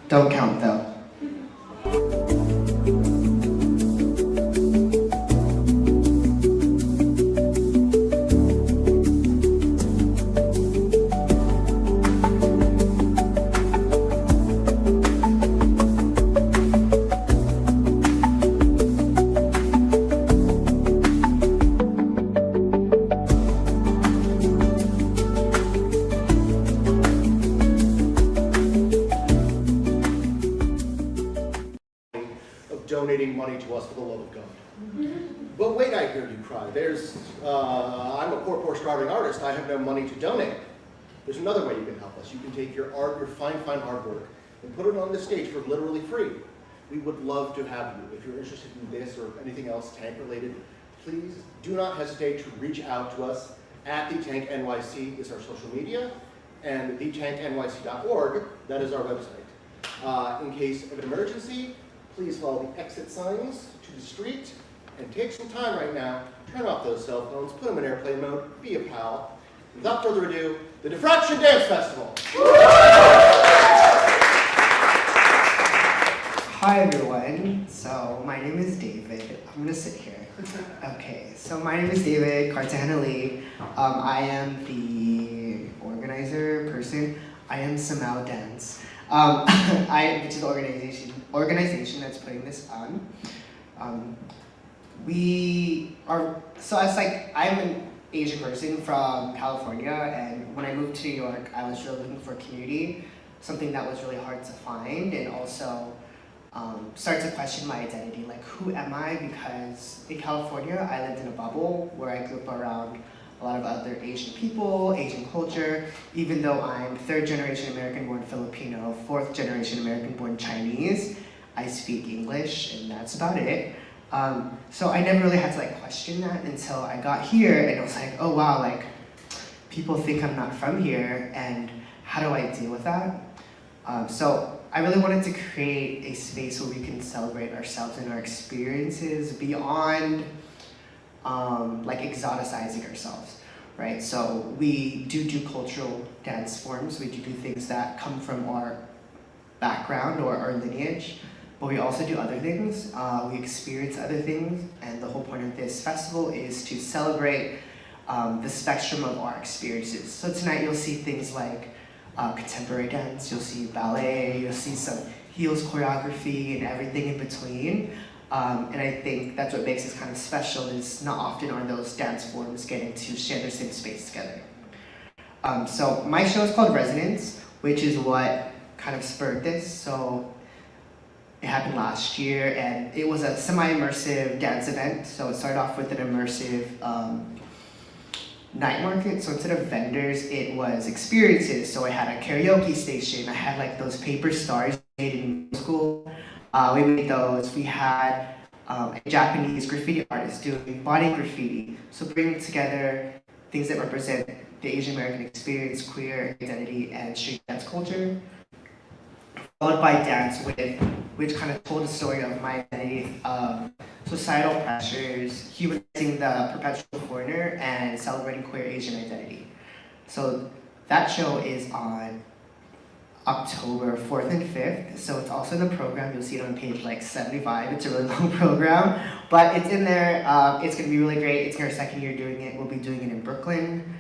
Don't count though. Donating money to us for the love of God. But wait, I hear you cry. I'm a poor starving artist. I have no money to donate. There's another way you can help us. You can take your art, your fine artwork, and put it on the stage for literally free. We would love to have you. If you're interested in this or anything else tank related, please do not hesitate to reach out to us at the Tank NYC is our social media, and thetanknyc.org, that is our website. In case of an emergency, please follow the exit signs to the street and take some time right now, turn off those cell phones, put them in airplane mode, be a pal. Without further ado, the Diffraction Dance Festival. Hi everyone, so my name is David. I'm gonna sit here. Okay, so my name is David Cartagena-Lee. I am the organizer person. I am Samaw Dance. Which is the organization that's putting this on. I'm an Asian person from California, and when I moved to New York, I was really looking for a community, something that was really hard to find, and also start to question my identity, like who am I? Because in California, I lived in a bubble where I grew up around a lot of other Asian people, Asian culture, even though I'm third generation American-born Filipino, fourth generation American-born Chinese, I speak English, and that's about it. So I never really had to question that until I got here, and I was like, oh wow, people think I'm not from here, and how do I deal with that? So I really wanted to create a space where we can celebrate ourselves and our experiences beyond exoticizing ourselves, right? So we do cultural dance forms. We do things that come from our background or our lineage, but we also do other things. We experience other things, and the whole point of this festival is to celebrate the spectrum of our experiences. So tonight you'll see things like contemporary dance, you'll see ballet, you'll see some heels choreography and everything in between. And I think that's what makes this kind of special, is not often are those dance forms getting to share the same space together. So my show is called Resonance, which is what kind of spurred this. So it happened last year, and it was a semi-immersive dance event. So it started off with an immersive night market. So instead of vendors, it was experiences. So I had a karaoke station. I had those paper stars made in middle school. We made those. We had a Japanese graffiti artist doing body graffiti. So bringing together things that represent the Asian American experience, queer identity, and street dance culture. Followed by dance, which kind of told a story of my identity, societal pressures, humanizing the perpetual foreigner, and celebrating queer Asian identity. So that show is on October 4th and 5th, so it's also in the program. You'll see it on page 75. It's a really long program, but it's in there. It's going to be really great. It's our second year doing it. We'll be doing it in Brooklyn,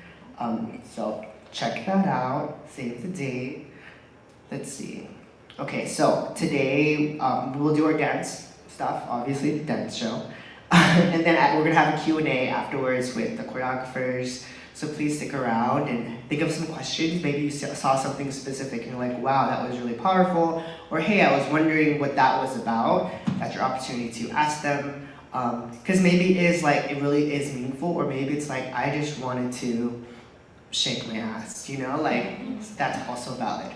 so check that out. Save the date. Let's see. Okay, so today we'll do our dance stuff, obviously, the dance show, and then we're going to have a Q&A afterwards with the choreographers. So please stick around and think of some questions. Maybe you saw something specific and you're like, wow, that was really powerful. Or hey, I was wondering what that was about. That's your opportunity to ask them. Because maybe it really is meaningful, or maybe it's I just wanted to shake my ass, that's also valid.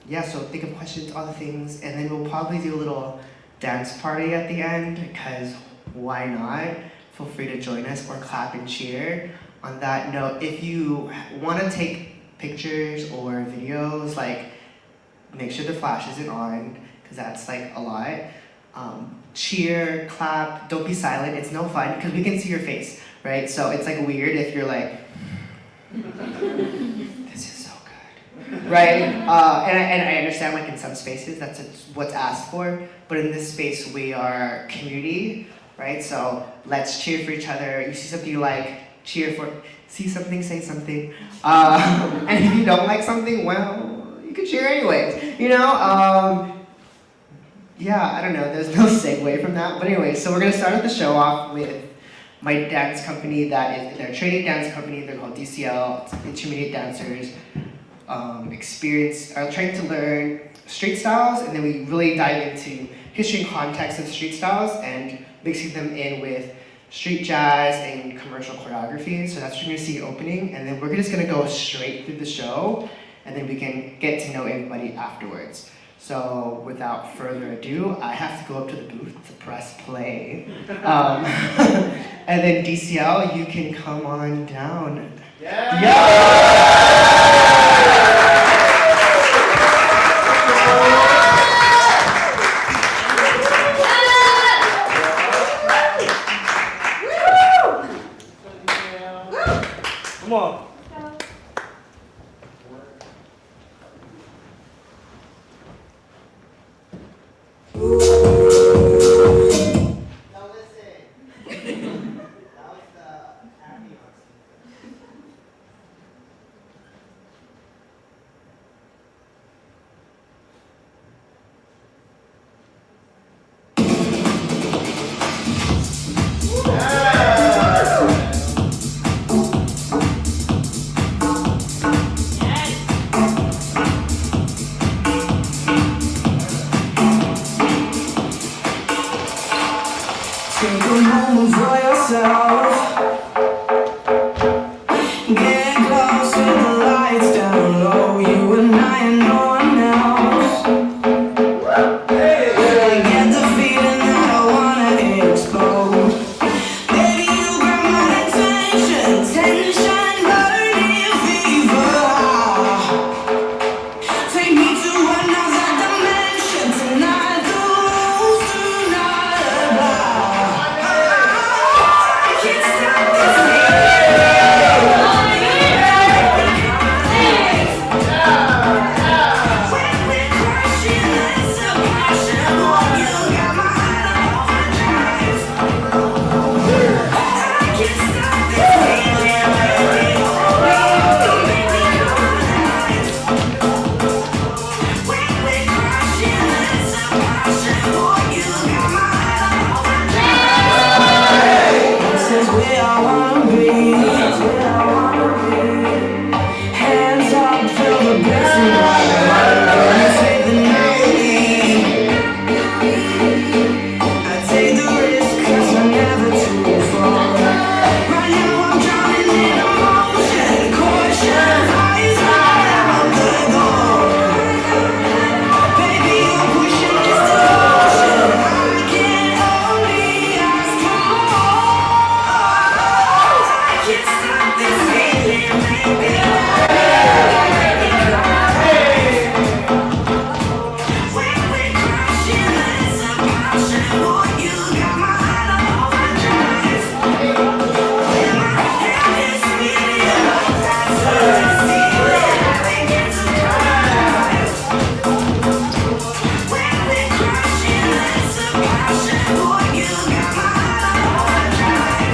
Yeah, so think of questions, other things, and then we'll probably do a little dance party at the end, because why not? Feel free to join us or clap and cheer. On that note, if you want to take pictures or videos, make sure the flash isn't on, because that's a lot. Cheer, clap, don't be silent. It's no fun because we can see your face, right? So it's weird if you're this is so good. right? And I understand like in some spaces that's what's asked for, but in this space we are community, right? So let's cheer for each other. You see something you like, cheer for. See something, say something. And if you don't like something, well, you can cheer anyways. You know. Yeah, I don't know. There's no segue from that. But anyway, so we're gonna start the show off with my dance company that is their training dance company. They're called DCL. It's intermediate dancers. Are trying to learn street styles, and then we really dive into history and context of street styles and mixing them in with street jazz and commercial choreography. So that's what you're gonna see opening, and then we're just gonna go straight through the show, and then we can get to know everybody afterwards. So without further ado, I have to go up to the booth to press play. And then DCL, you can come on down. Come on. Now listen. That was the AAPI. Take a moment for yourself. Get close with the lights down low. You and I and no one else. Get the feeling that I wanna explode. Baby, you grab my attention. Tension, burning fever. Take me to another dimension. Tonight the rules do not apply. Can't stop this when we're crushing, it's a passion. Boy, you got my heart on overdrive. I can't stop this feeling, baby. You make me come alive. When we're crushing, it's a passion. Boy, you got my heart on overdrive. This is where I wanna be. Hands up, feel the blessing of the heart. You say the night. I take the risk 'cause I'm never too far. Right now I'm drowning in emotion. Caution, eyes wide out the door. Baby, you're pushing this devotion. I can only ask for more. I can't stop this feeling, baby. When we're crashing, it's a passion. Boy, you got my heart on overdrive. When my head is spinning, that's what I feel. I begin to cry. When we're crashing, it's a passion. Boy, you got my heart on overdrive.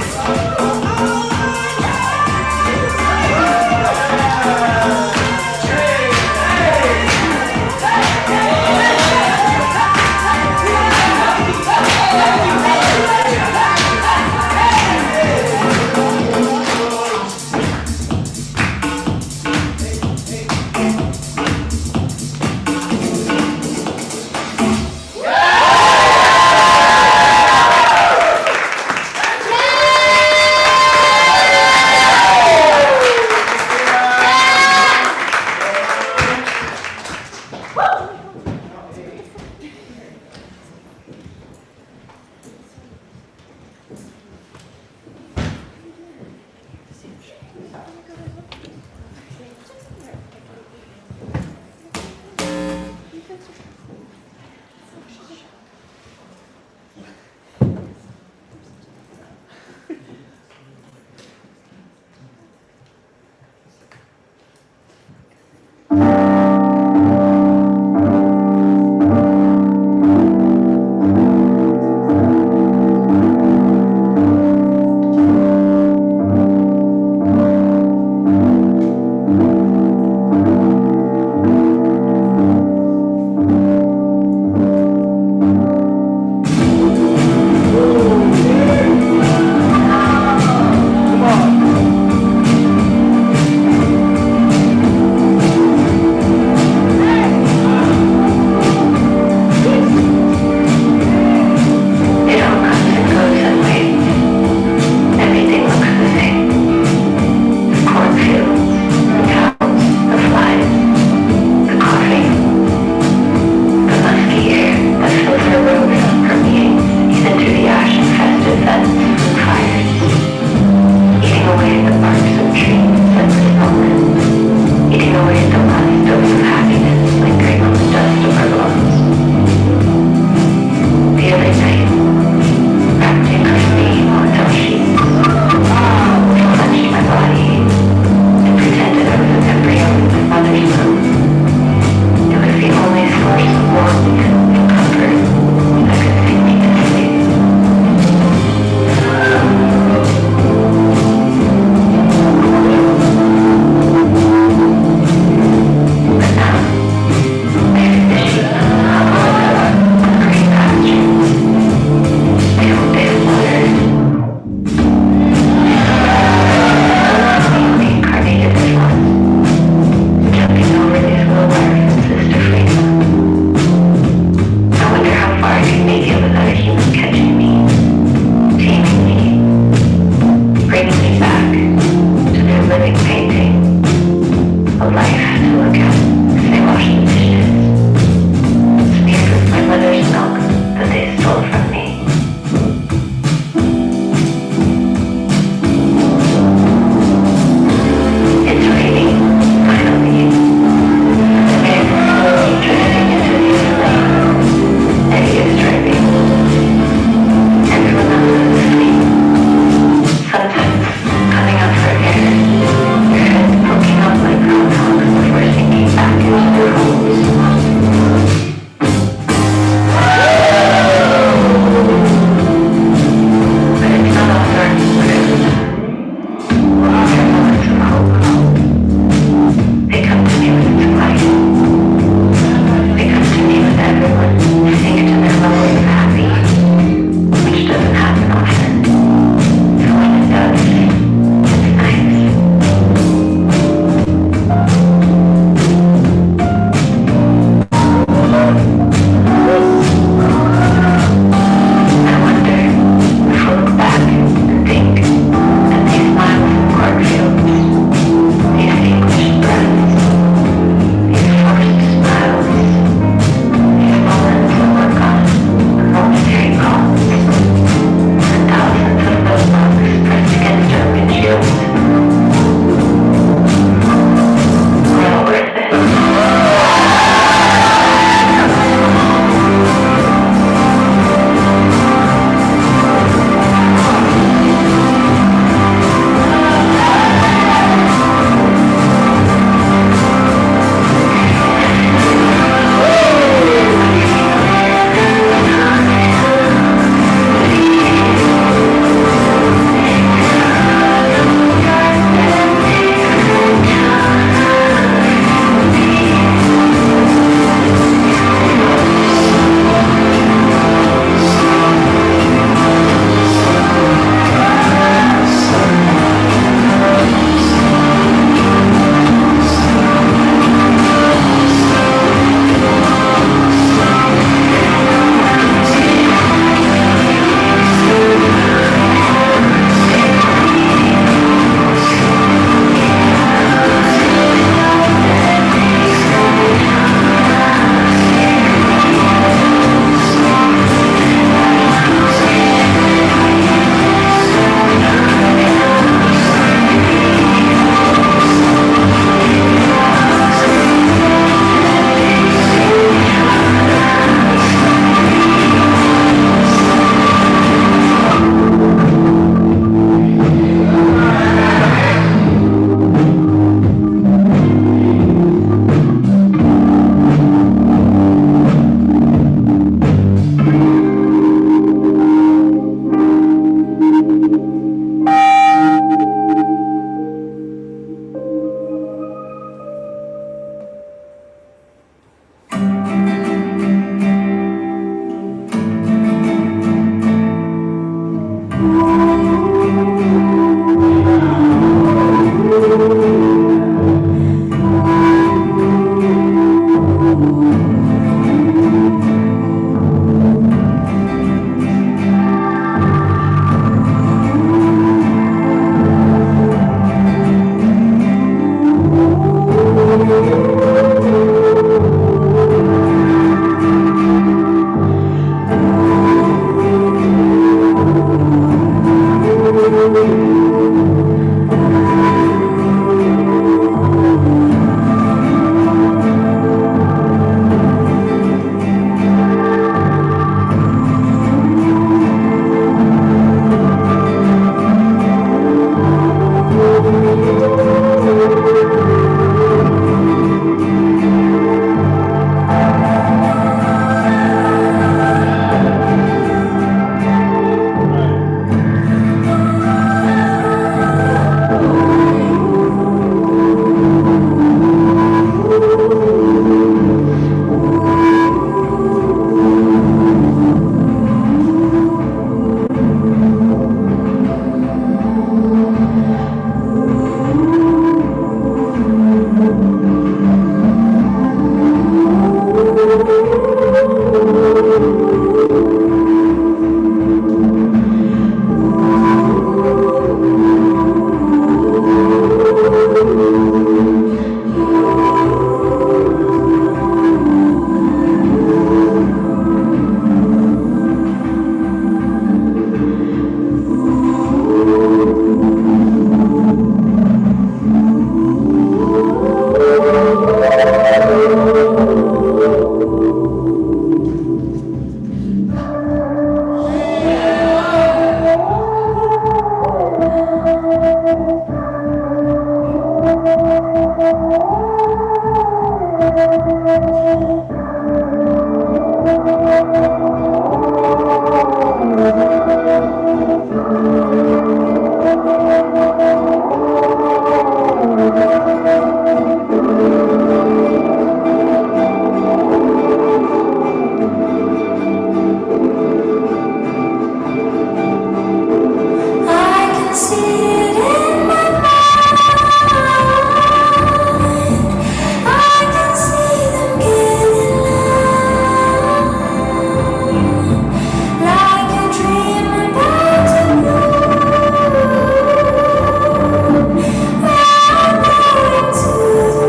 To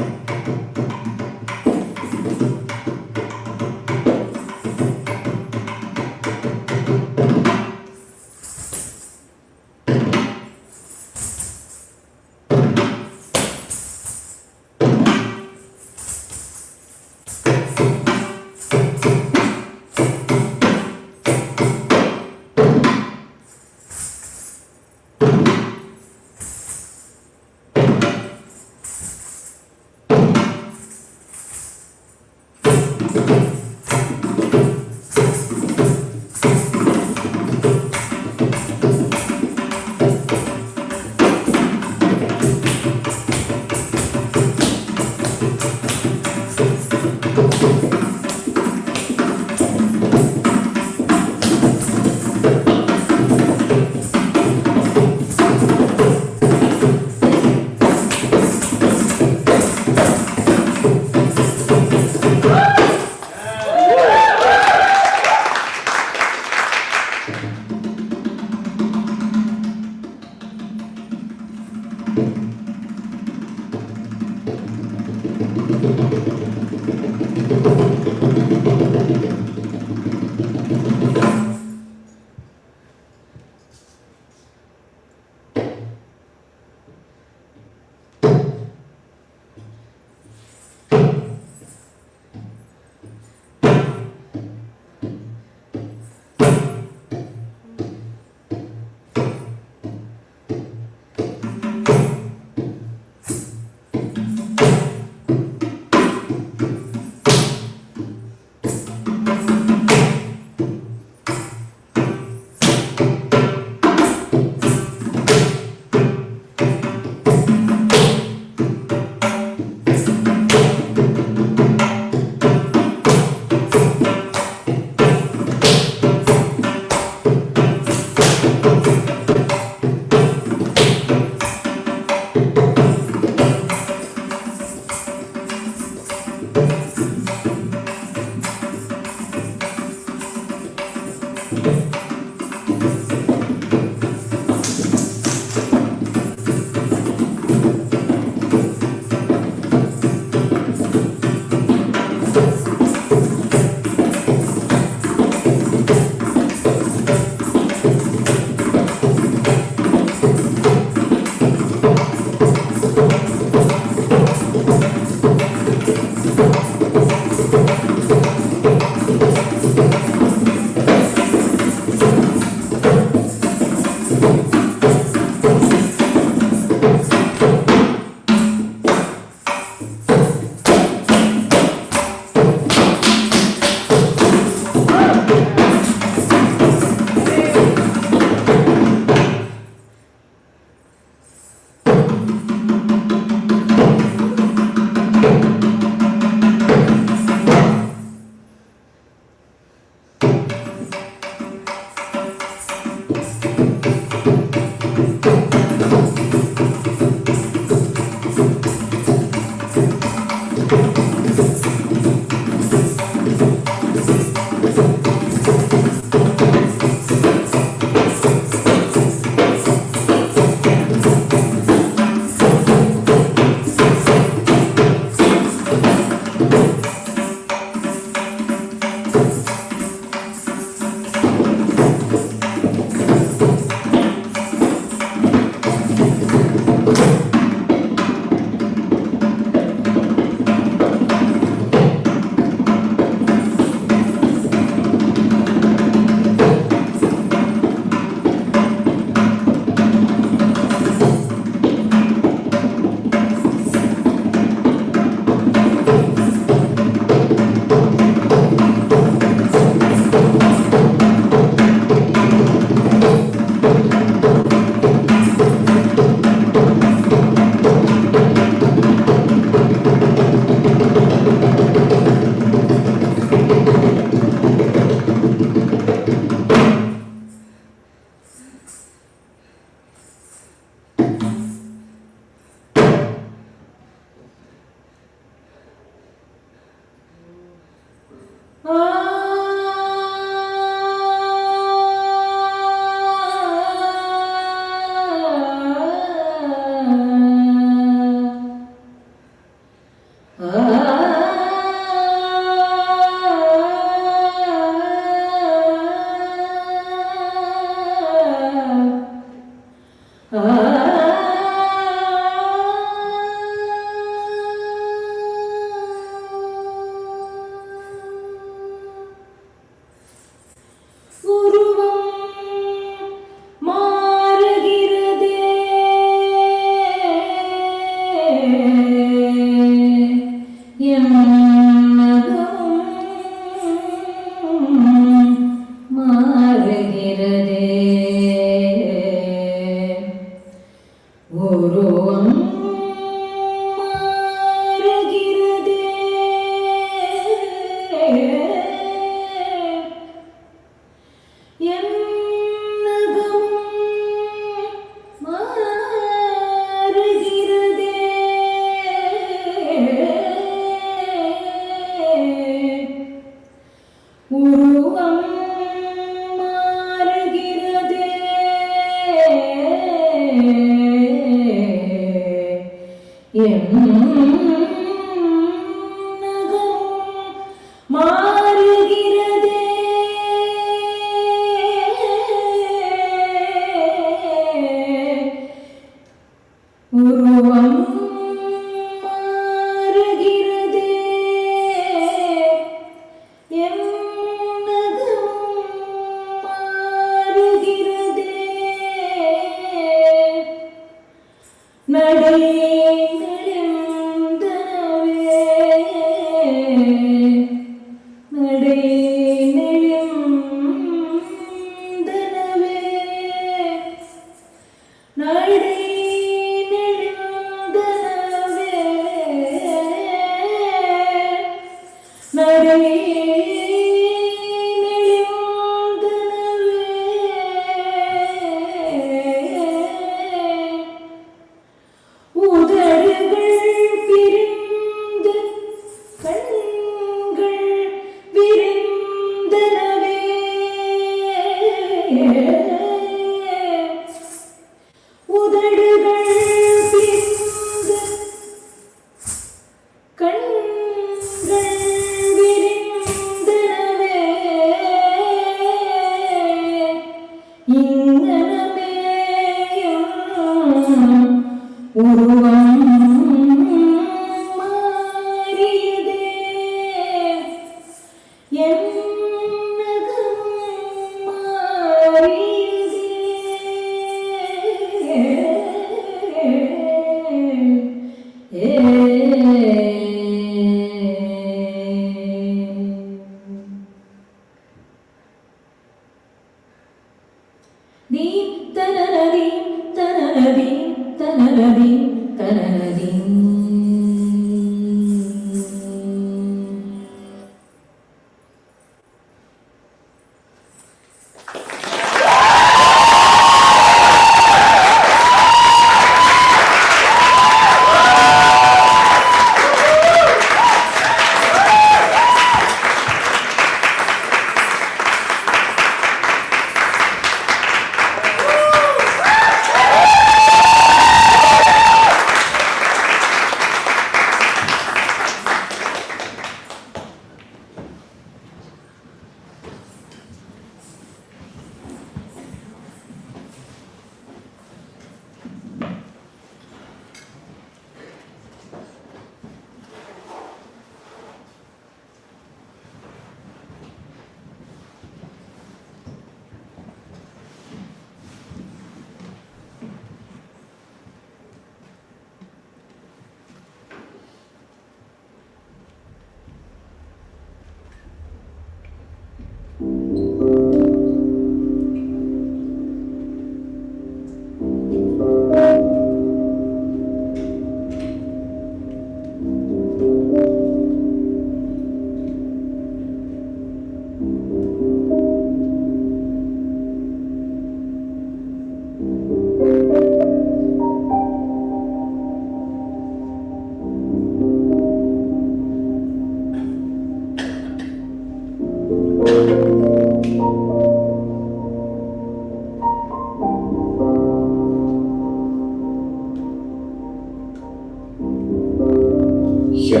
向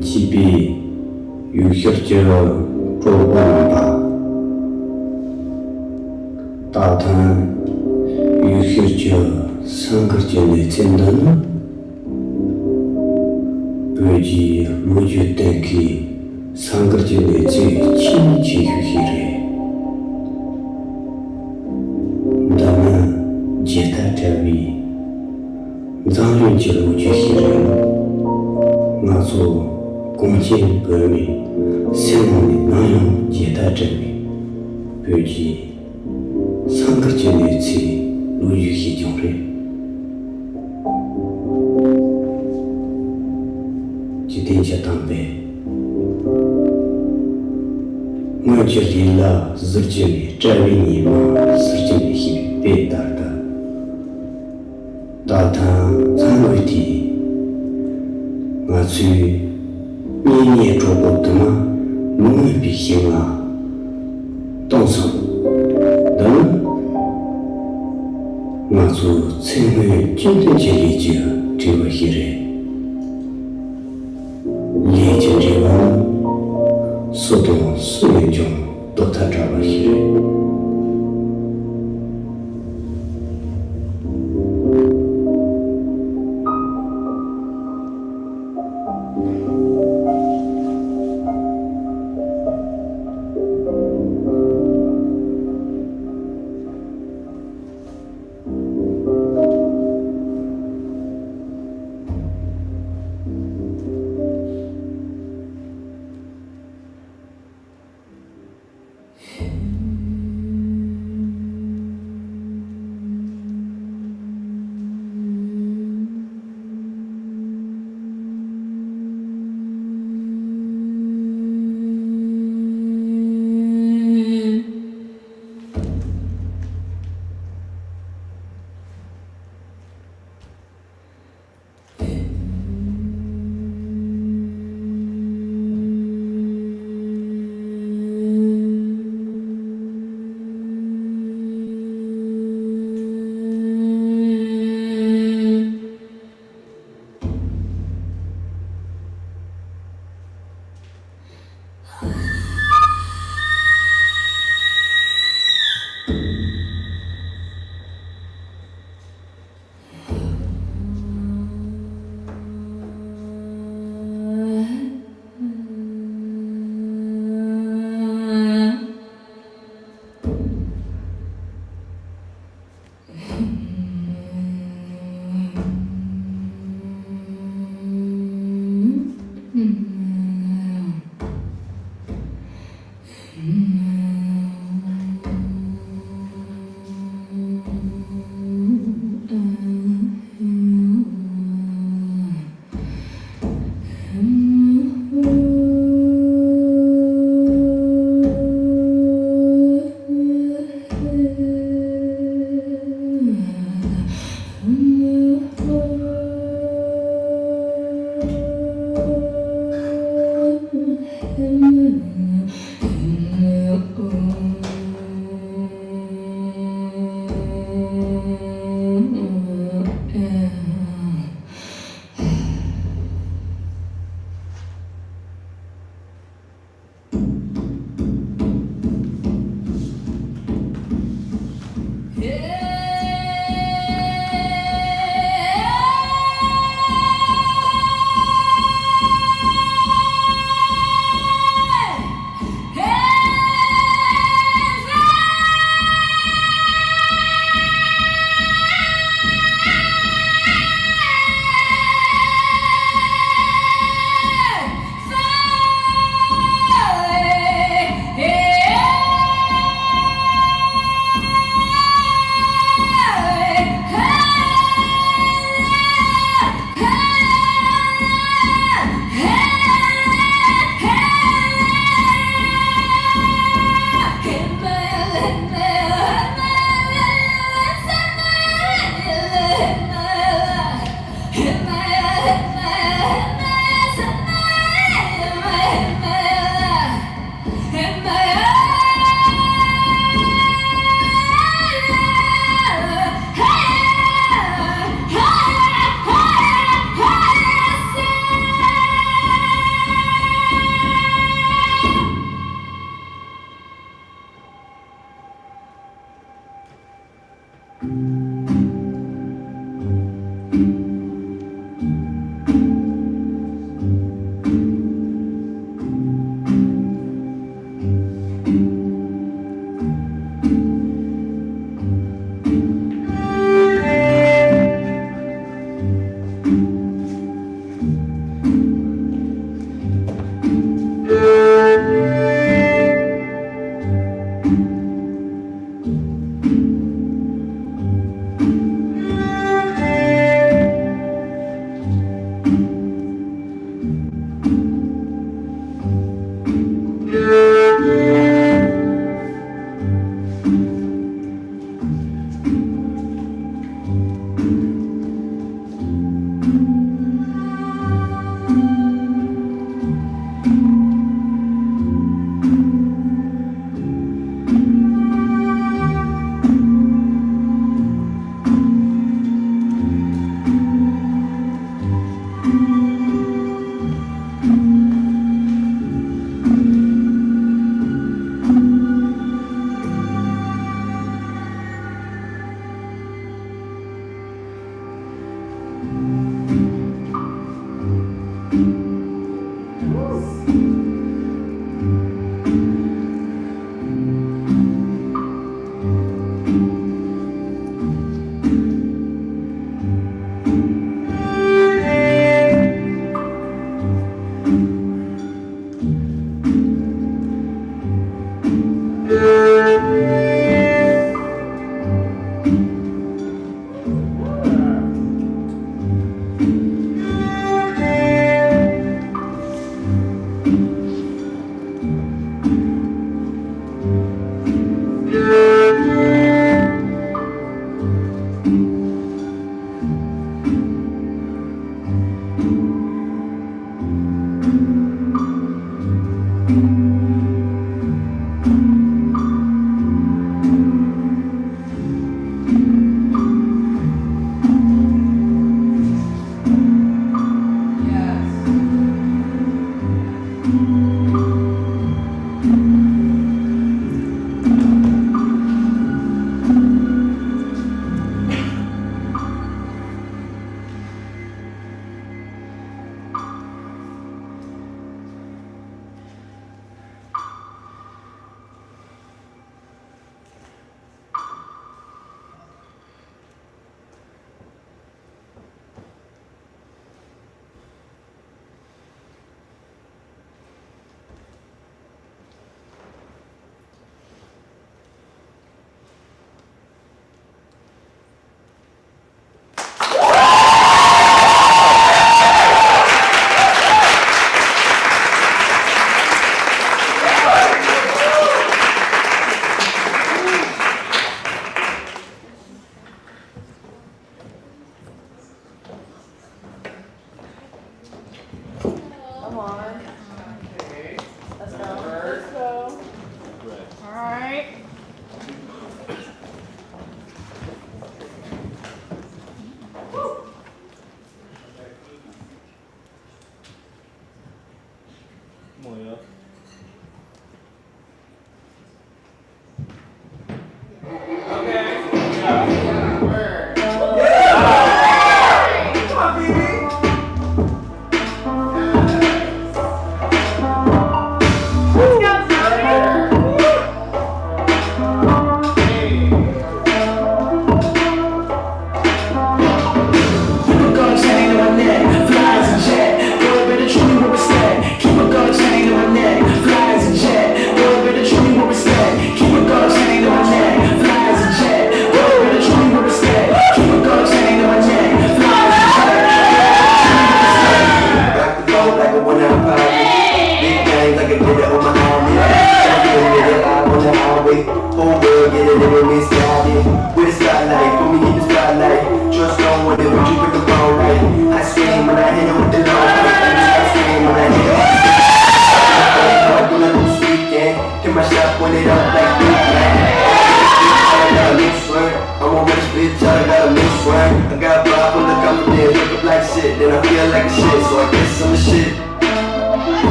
级别有些就做不吧，大堂有些就三个就来真的呢，不计路就带给三个就来这亲戚有些人，咱们接待这位，咱们就路就些人。我做公建革命，希望你能用接待这里，标记三个节日起路有些种人，就定下当备。我决定了日节里这位你们日节里些被打的，大堂参会的。我去年年做过的嘛，我们比行啊，当上等我做成为今天这里就这个些人，连接这个速度4年中都他这个些人。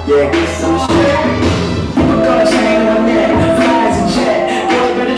Yeah, get some shit. People gonna chain on that, flies and jet. Boy, better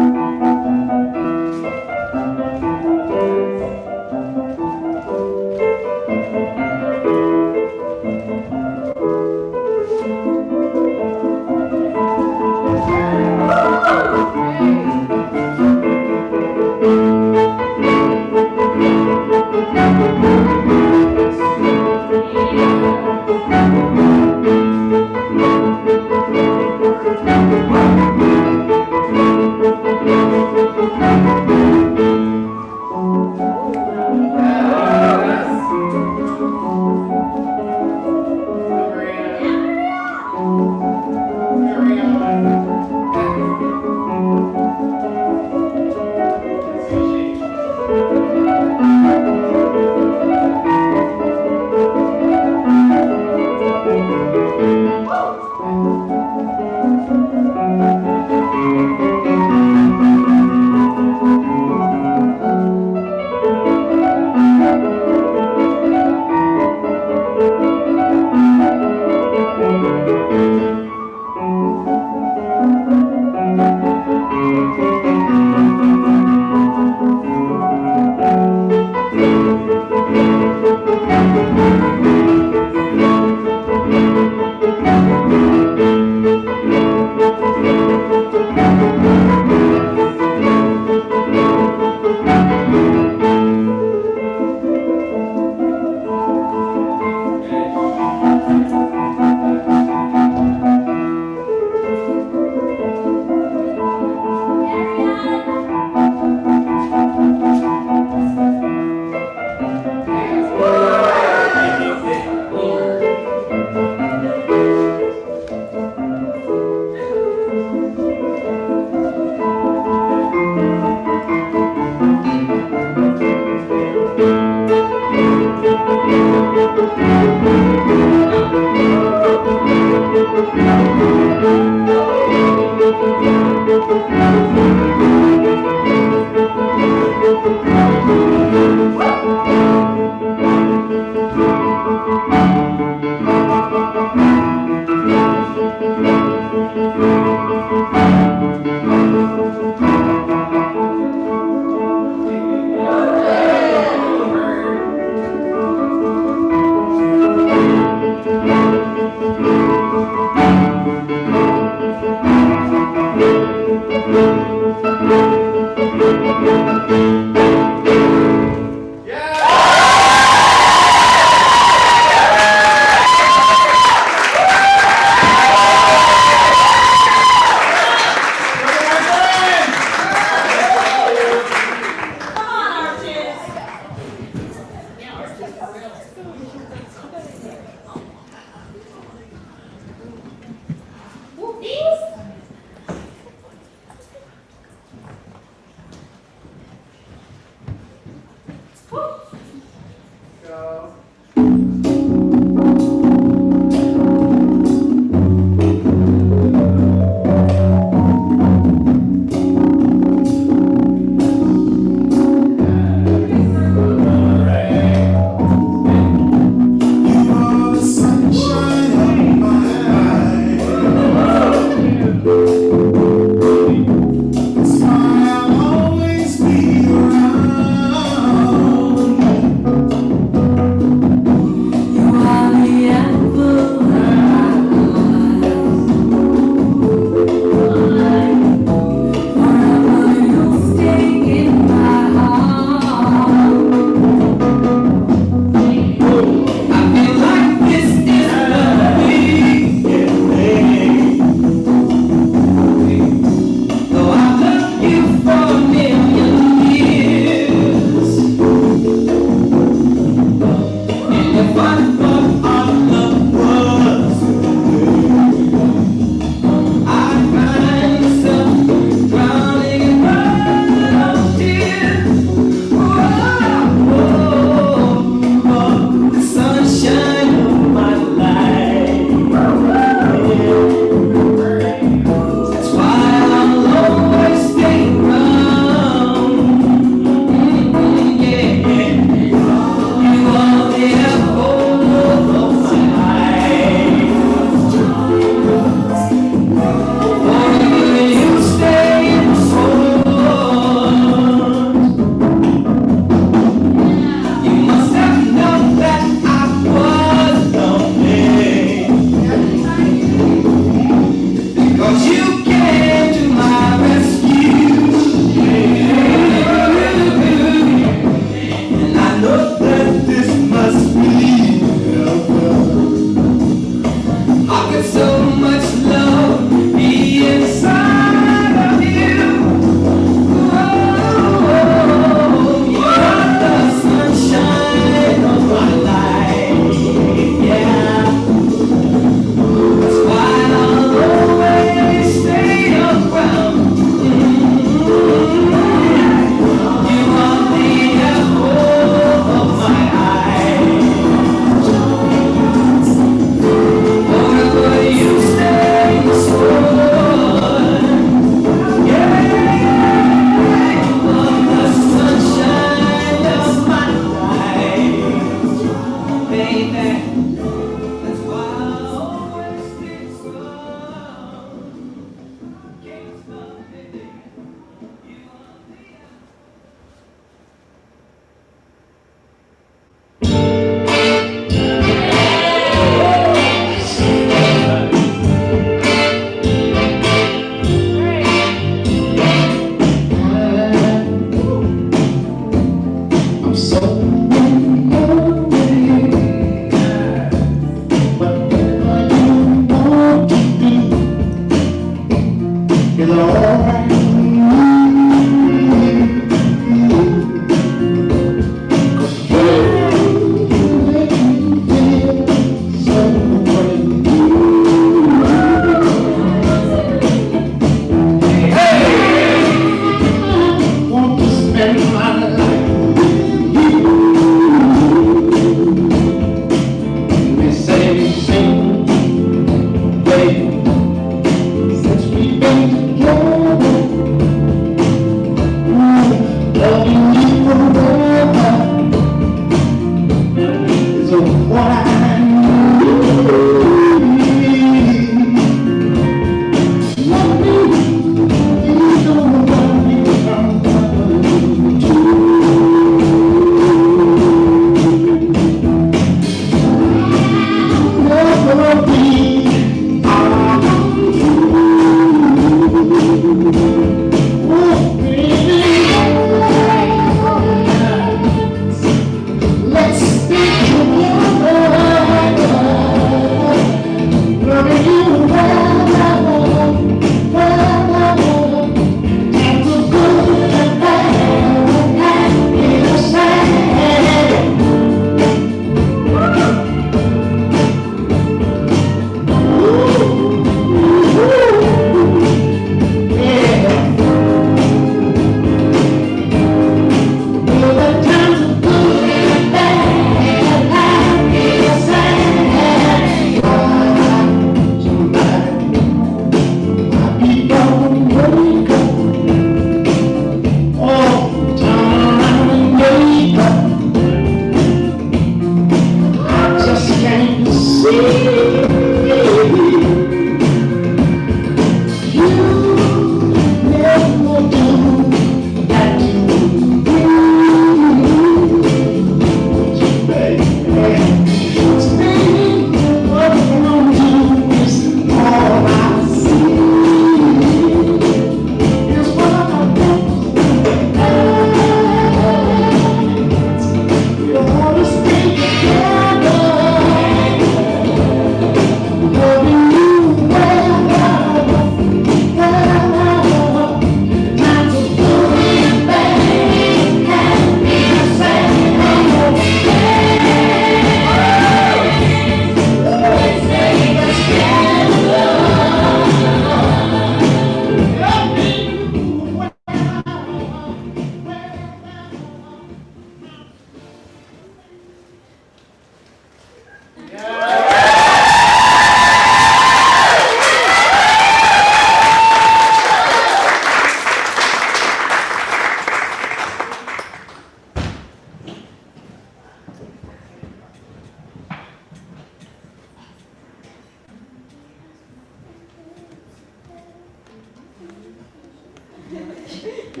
Oh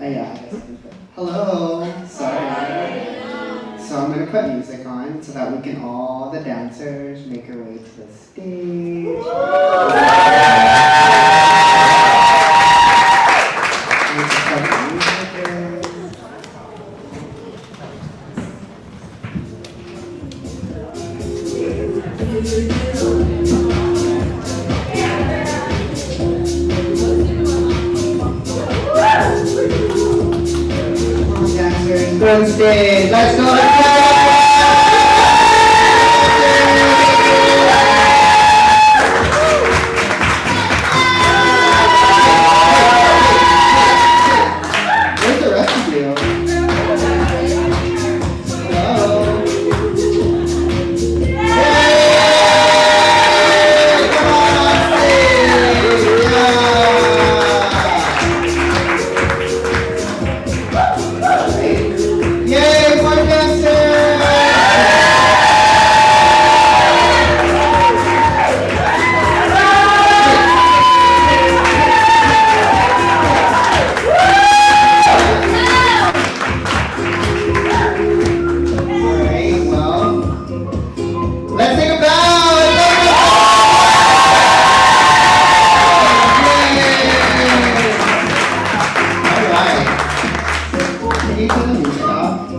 yeah, I guess I can put. Hello, sorry. So I'm gonna put music on so that we can all the dancers make our way to the stage. And to plug the music in. Dancers, go on stage. Let's go, let's go! Where's the rest of you? Hello? Yay! Come on stage! Yeah! Yay, more dancers! Alright, well, let's take a bow! Alright. Can you turn the music off?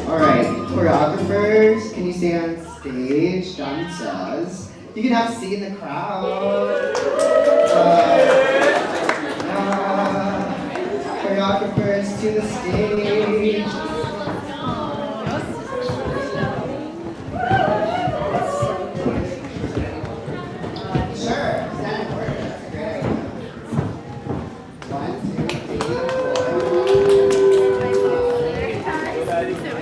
Alright, choreographers, can you stay on stage? John says. You can have a seat in the crowd. Choreographers to the stage. Sure, stand and work. That's a great idea. 1, 2, 3, 4.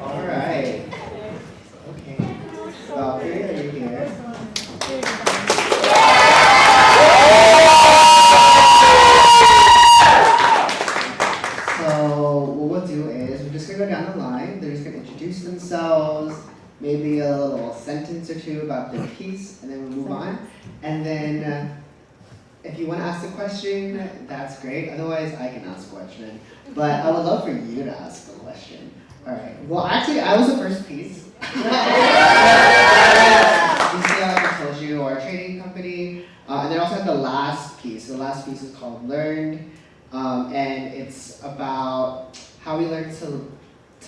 Alright. Okay. Valkyrie, are you here? So what we'll do is we're just gonna go down the line. They're just gonna introduce themselves, maybe a little sentence or two about their piece, and then we'll move on. And then if you want to ask a question, that's great. Otherwise, I can ask a question. But I would love for you to ask a question. All right. Well, actually, I was the first piece. You see, like I told you, our training company, and then also had the last piece. The last piece is called Learned. And it's about how we learn to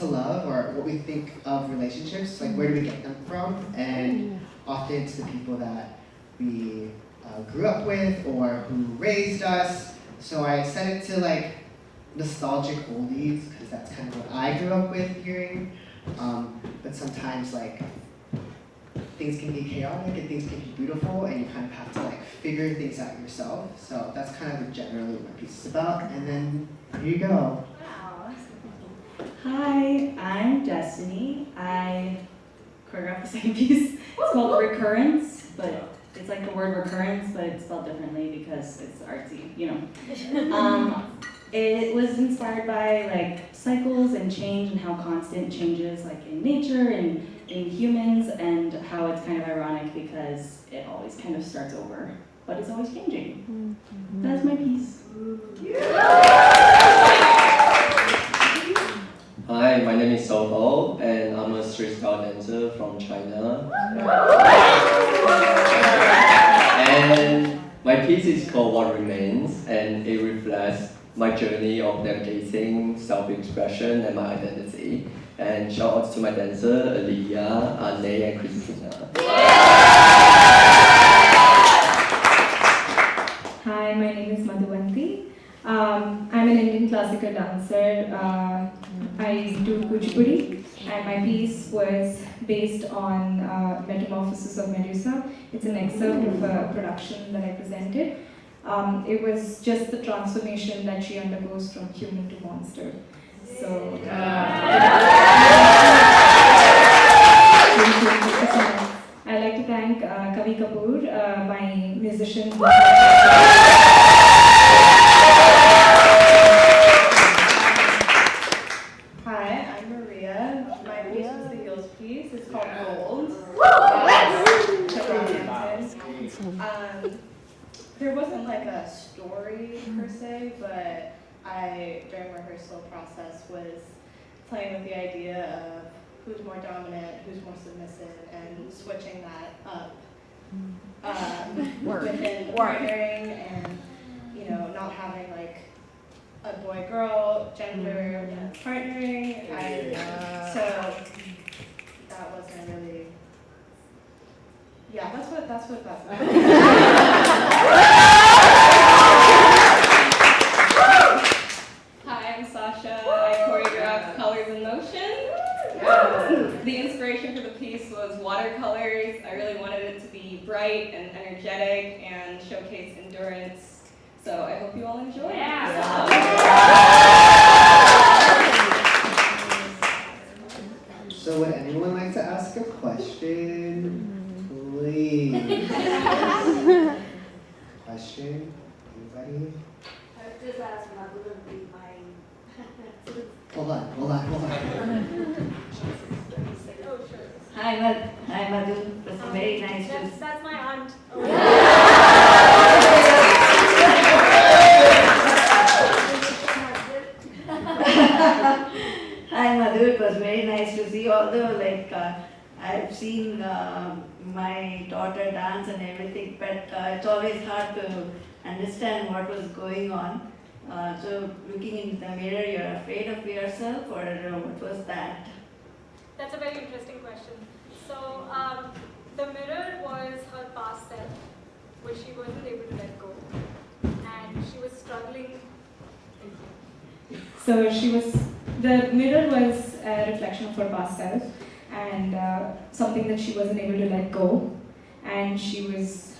love, or what we think of relationships, like where do we get them from, and often it's the people that we grew up with or who raised us. So I set it to like nostalgic oldies because that's kind of what I grew up with hearing. But sometimes like things can be chaotic and things can be beautiful, and you kind of have to like figure things out yourself. So that's kind of generally what my piece is about. And then here you go. Hi, I'm Destiny. I choreographed the same piece. It's called Recurrence, but it's like the word recurrence, but it's spelled differently because it's artsy, you know. It was inspired by like cycles and change and how constant changes like in nature and in humans, and how it's kind of ironic because it always kind of starts over, but it's always changing. That's my piece. Hi, my name is Soho, and I'm a street style dancer from China. And my piece is called What Remains, and it reflects my journey of navigating self-expression and my identity. And shout out to my dancer, Aliyah, Anne, and Christina. Hi, my name is Madhuvanti. I'm an Indian classical dancer. I do Kuchipudi, and my piece was based on Metamorphosis of Medusa. It's an excerpt of a production that I presented. It was just the transformation that she undergoes from human to monster. So, I'd like to thank Kavi Kapoor, my musician. Hi, I'm Maria. My piece was the Heels piece. It's called Gold. There wasn't like a story per se, but I, during rehearsal process, was playing with the idea of who's more dominant, who's more submissive, and switching that up within partnering and, you know, not having like a boy-girl gender partnering. So that wasn't really, yeah, that's what that's about. Hi, I'm Sasha. I choreograph Colors in Motion. The inspiration for the piece was watercolors. I really wanted it to be bright and energetic and showcase endurance. So I hope you all enjoy it. So would anyone like to ask a question? Please. Question? Anybody? Just ask Madhu to be mine. Hold on. Oh, sure. Hi, Madhu. It's very nice to. That's my aunt. Hi, Madhu. It was very nice to see. Although, I've seen my daughter dance and everything, but it's always hard to understand what was going on. So, looking into the mirror, you're afraid of yourself, or what was that? That's a very interesting question. So, the mirror was her past self, which she wasn't able to let go. And she was struggling. So the mirror was a reflection of her past self and something that she wasn't able to let go. And she was,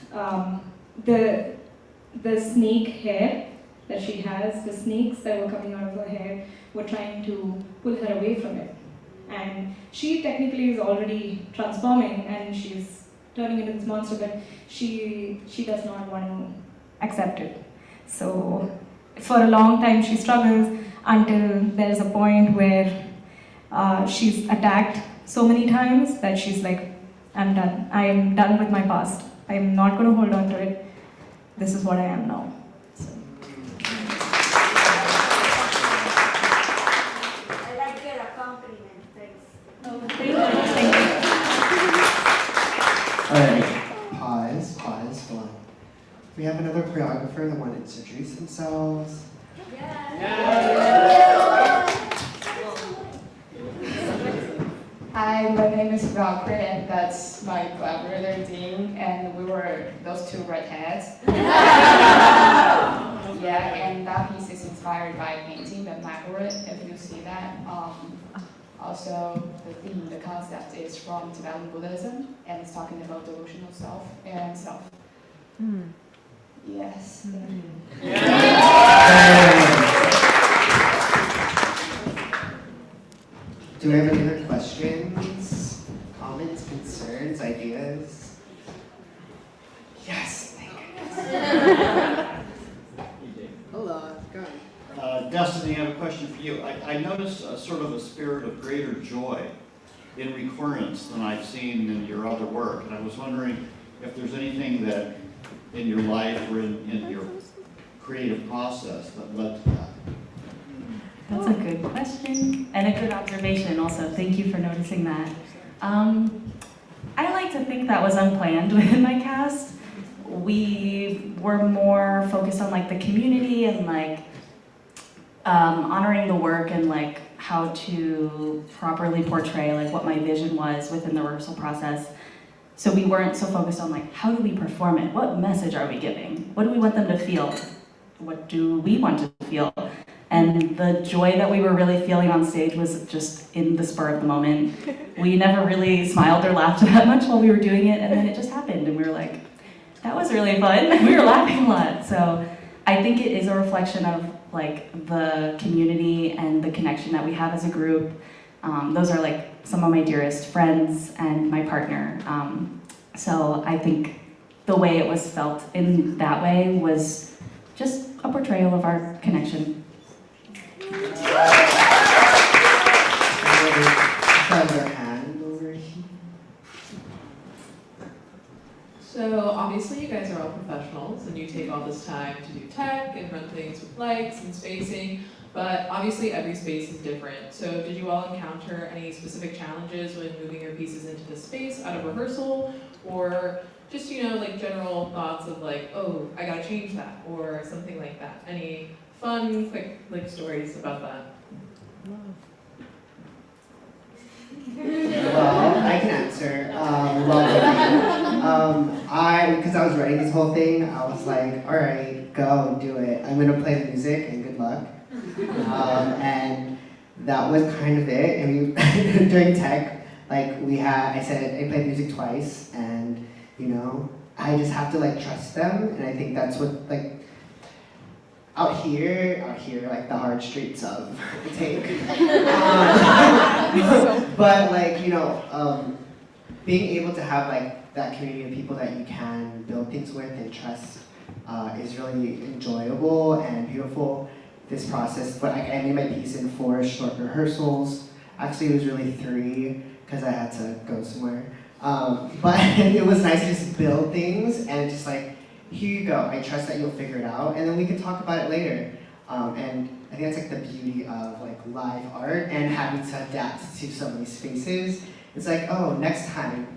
the snake hair that she has, the snakes that were coming out of her hair were trying to pull her away from it. And she technically is already transforming and she's turning into this monster, but she does not want to accept it. So for a long time she struggles until there's a point where she's attacked so many times that she's like, I'm done. I am done with my past. I am not going to hold on to it. This is what I am now. So. I like your accompaniment. Thanks. Oh, thank you. Alright, pause, hold on. We have another choreographer that wanted to introduce themselves. Hi, my name is Valkyrie, and that's my collaborator Dean, and we were those two redheads. Yeah, and that piece is inspired by a painting by Margaret, if you see that. Also, the theme, the concept is from Tibetan Buddhism, and it's talking about delusional self and self. Yes. Do we have any other questions, comments, concerns, ideas? Yes, thank goodness. Hello, go ahead. Destiny, I have a question for you. I noticed a sort of a spirit of greater joy in recurrence than I've seen in your other work, and I was wondering if there's anything that in your life or in your creative process that led to that. That's a good question and a good observation also. Thank you for noticing that. I like to think that was unplanned within my cast. We were more focused on like the community and like honoring the work and like how to properly portray like what my vision was within the rehearsal process. So we weren't so focused on like, how do we perform it? What message are we giving? What do we want them to feel? What do we want to feel? And the joy that we were really feeling on stage was just in the spur of the moment. We never really smiled or laughed that much while we were doing it, and then it just happened, and we were like, that was really fun. We were laughing a lot. So I think it is a reflection of like the community and the connection that we have as a group. Those are like some of my dearest friends and my partner. So I think the way it was felt in that way was just a portrayal of our connection. So obviously you guys are all professionals and you take all this time to do tech and run things with lights and spacing, but obviously every space is different. So did you all encounter any specific challenges when moving your pieces into the space out of rehearsal, or just, you know, like general thoughts of like, oh, I gotta change that, or something like that? Any fun, quick like stories about that? Well, I can answer. Because I was writing this whole thing, I was like, all right, go do it. I'm gonna play the music and good luck. And that was kind of it. And we, during tech, like I said I played music twice, and you know, I just have to like trust them, and I think that's what like out here, like the hard streets of Tank. But like, you know, being able to have like that community of people that you can build things with and trust is really enjoyable and beautiful. This process, but I made my piece in 4 short rehearsals. Actually, it was really 3 because I had to go somewhere. But it was nice to just build things and just like, here you go, I trust that you'll figure it out, and then we can talk about it later. And I think that's like the beauty of like live art and having to adapt to so many spaces. It's like, oh, next time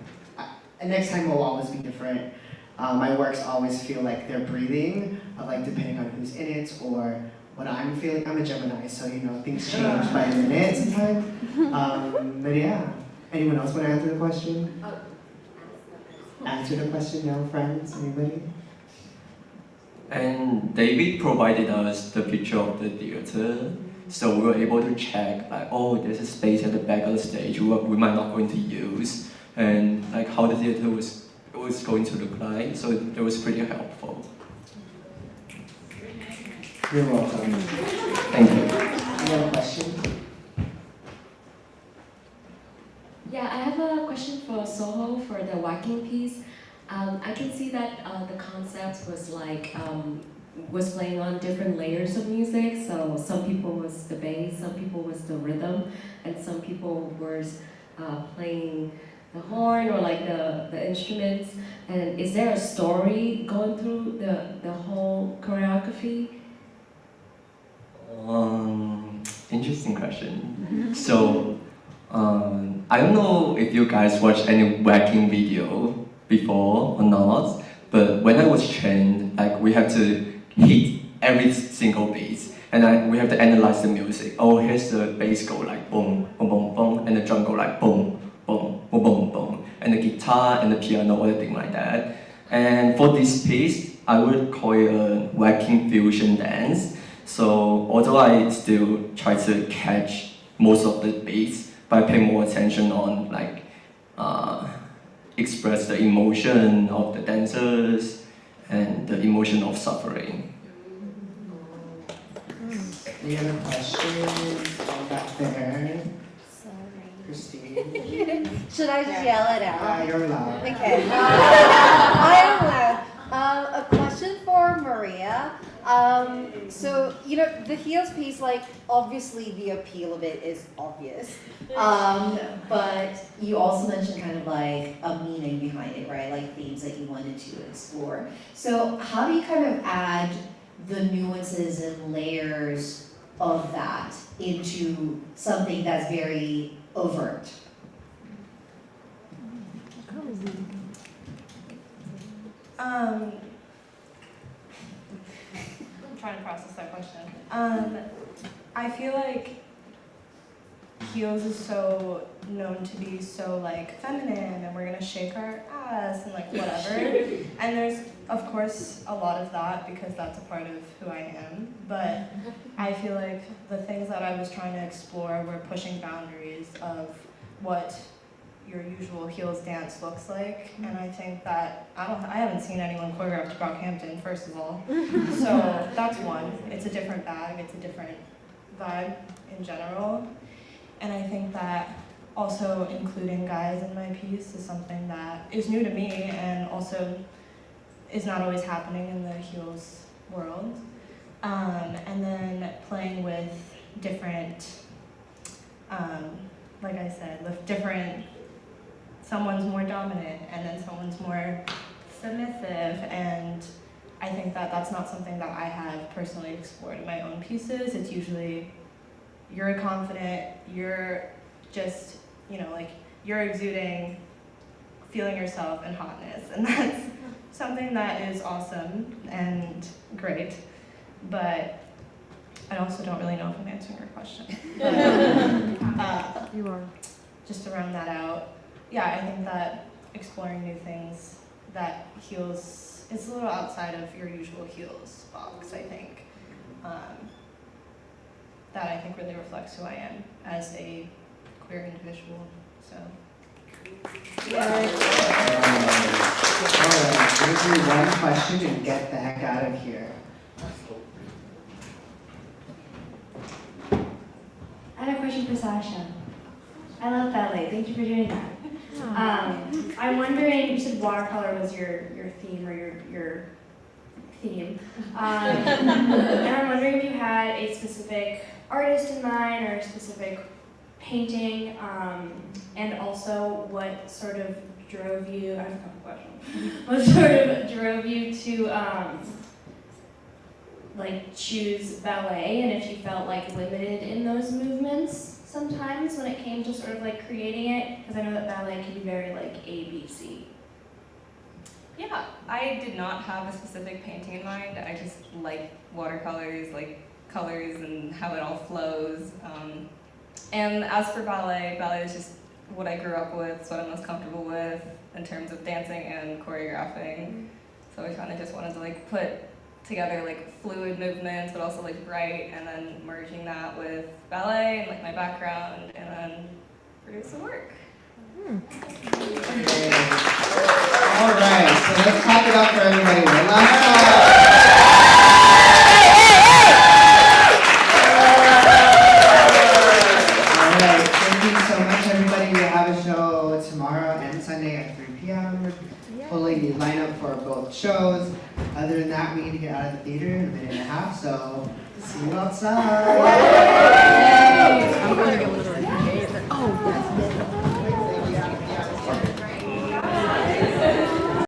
will always be different. My works always feel like they're breathing, like depending on who's in it or what I'm feeling. I'm a Gemini, so you know, things change by the minute sometimes. But yeah, anyone else want to answer the question? Answer the question, no, friends, anybody? And David provided us the picture of the theater, so we were able to check like, oh, there's a space at the back of the stage we might not going to use, and like how the theater was going to look like. So it was pretty helpful. You're welcome. Thank you. You have a question? Yeah, I have a question for Soho for the walking piece. I can see that the concept was like was playing on different layers of music. So some people was the bass, some people was the rhythm, and some people was playing the horn or like the instruments. And is there a story going through the whole choreography? Interesting question. So, I don't know if you guys watched any whacking video before or not, but when I was trained, like we have to hit every single beat, and we have to analyze the music. Oh, here's the bass go like boom, boom, boom, boom, and the drum go like boom, boom, boom, boom, boom, and the guitar and the piano, everything like that. And for this piece, I would call it a whacking fusion dance. So although I still try to catch most of the beats, but I pay more attention on like express the emotion of the dancers and the emotion of suffering. Any other questions back there? Sorry. Christine? Should I just yell it out? You're allowed. Okay. I am allowed. A question for Maria. So, you know, the heels piece, like, obviously the appeal of it is obvious. But you also mentioned kind of like a meaning behind it, right? Like themes that you wanted to explore. So how do you kind of add the nuances and layers of that into something that's very overt? I'm trying to process that question. I feel like heels is so known to be so like feminine, and we're gonna shake our ass and like whatever. And there's of course a lot of that because that's a part of who I am. But I feel like the things that I was trying to explore were pushing boundaries of what your usual heels dance looks like, and I think that I haven't seen anyone choreograph to Brockhampton, first of all. So that's one. It's a different bag, it's a different vibe in general. And I think that also including guys in my piece is something that is new to me, and also is not always happening in the heels world. And then playing with different, like I said, with different, someone's more dominant and then someone's more submissive, and I think that that's not something that I have personally explored in my own pieces. It's usually, you're confident, you're just, you know, like, you're exuding, feeling yourself and hotness, and that's something that is awesome and great, but I also don't really know if I'm answering your question. But, You are. just to round that out, yeah, I think that exploring new things, that heels, it's a little outside of your usual heels box, I think. That I think really reflects who I am as a queer individual, so. Alright, we'll do one question and get the heck out of here. I have a question for Sasha. I love ballet. Thank you for doing that. I'm wondering, you said watercolor was your theme or your theme. And I'm wondering if you had a specific artist in mind or a specific painting, and also what sort of drove you, I have a couple questions. What sort of drove you to like choose ballet, and if you felt like limited in those movements sometimes when it came to sort of like creating it, because I know that ballet can be very like ABC. Yeah, I did not have a specific painting in mind. I just like watercolors, like colors and how it all flows. And as for ballet, ballet is just what I grew up with, it's what I'm most comfortable with in terms of dancing and choreographing. So I kind of just wanted to like put together like fluid movements, but also like bright, and then merging that with ballet and like my background, and then produce the work. Alright, so let's clap it up for everybody one last time. Alright, thank you so much everybody. We have a show tomorrow and Sunday at 3 p.m. Pulling the lineup for both shows. Other than that, we need to get out of the theater in a minute and a half, so see you outside.